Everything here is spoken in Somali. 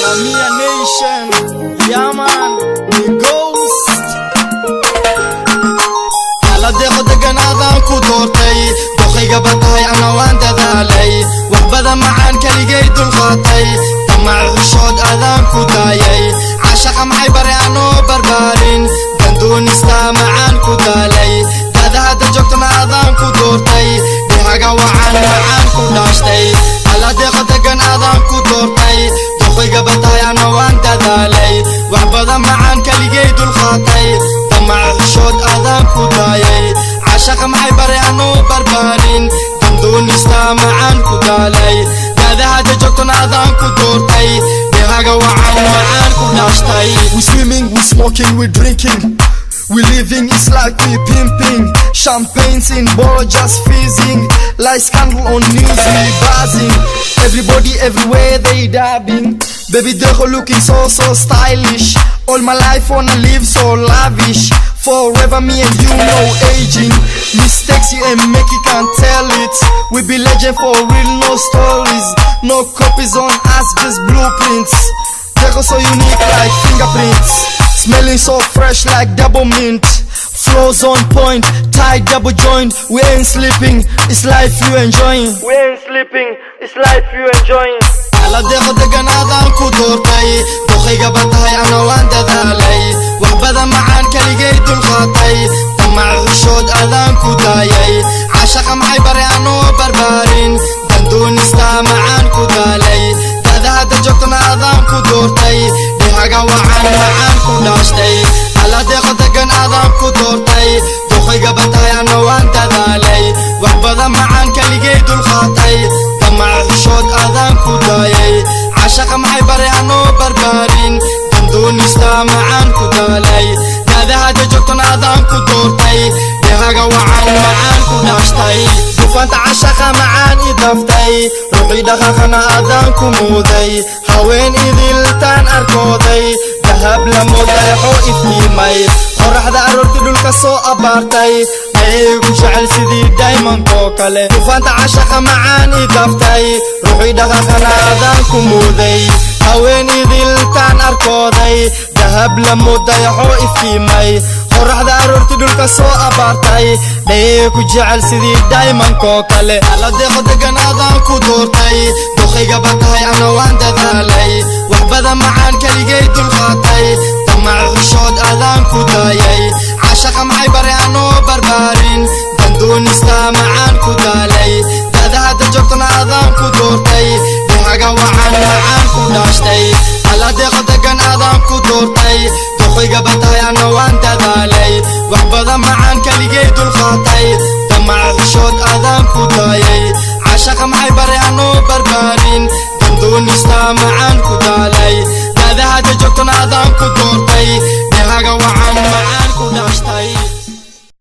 Mia Nation, yeah man, the ghost. Ala deqo deganaadan ku doortay, doqayga batahay ana waan dadaalay, wax badan macaan kaligay dulqaatay, tamac xushood aadaan ku daayay, caashaqa maxay bari anoo barbaarin, dandoonista macaan ku daalay, dada hadda joogtana aadaan ku doortay, dhihaga wacan macaan ku dhaashtay. Ala deqo deganaadan ku doortay, doqayga batahay ana waan dadaalay, wax badan macaan kaligay dulqaatay, tamac xushood aadaan ku daayay, caashaqa maxay bari anoo barbaarin, dandoonista macaan ku daalay, dada hadda joogtana aadaan ku doortay, dhihaga wacan macaan ku dhaashtay. We swimming, we smoking, we drinking, we living, it's like we pimping, champagnes in bar just fizzing, like scandal on news we buzzing, everybody everywhere they dabbing, baby deqo looking so stylish, all my life wanna live so lavish, forever me and you no aging, mistakes you ain't make you can't tell it, we be legend for real, no stories, no copies on us, just blueprints, deqo so unique like fingerprints, smelling so fresh like double mint, flows on point, tight double joint, we ain't sleeping, it's life you enjoying, We ain't sleeping, it's life you enjoying. ala deqo deganaadan ku doortay, doqayga batahay ana waan dadaalay, wax badan macaan kaligay dulqaatay, tamac xushood aadaan ku daayay, caashaqa maxay bari anoo barbaarin, dandoonista macaan ku daalay, dada hadda joogtana aadaan ku doortay, dhihaga wacan macaan ku dhaashtay. Ala deqo deganaadan ku doortay, doqayga batahay ana waan dadaalay, wax badan macaan kaligay dulqaatay, tamac xushood aadaan ku daayay, caashaqa maxay bari anoo barbaarin, dandoonista macaan ku daalay, dada hadda joogtana aadaan ku doortay, dhihaga wacan macaan ku dhaashtay. Dufaanta caashaqa macaan i daftay, ruuxii dhaqaaqana aadaan ku muuday, haween idiltaan arkooday, dahab la moodayaxo iftiimay, qoraxda aroorti dhulka soo abaartay, ayay ku jecel sidii diamond oo kale. Dufaanta caashaqa macaan i daftay, ruuxii dhaqaaqana aadaan ku muuday, haween idiltaan arkooday, dahab la moodayaxo iftiimay, qoraxda aroorti dhulka soo abaartay, ayay ku jecel sidii diamond oo kale. Ala deqo deganaadan ku doortay, doqayga batahay ana waan dadaalay, wax badan macaan kaligay dulqaatay, tamac xushood aadaan ku daayay, caashaqa maxay bari anoo barbaarin, dandoonista macaan ku daalay, dada hadda joogtana aadaan ku doortay, dhihaga wacan macaan ku dhaashtay. Ala deqo deganaadan ku doortay, doqayga batahay ana waan dadaalay, wax badan macaan kaligay dulqaatay, tamac xushood aadaan ku daayay, caashaqa maxay bari anoo barbaarin, dandoonista macaan ku daalay, dada hadda joogtana aadaan ku doortay, dhihaga wacan macaan ku dhaashtay.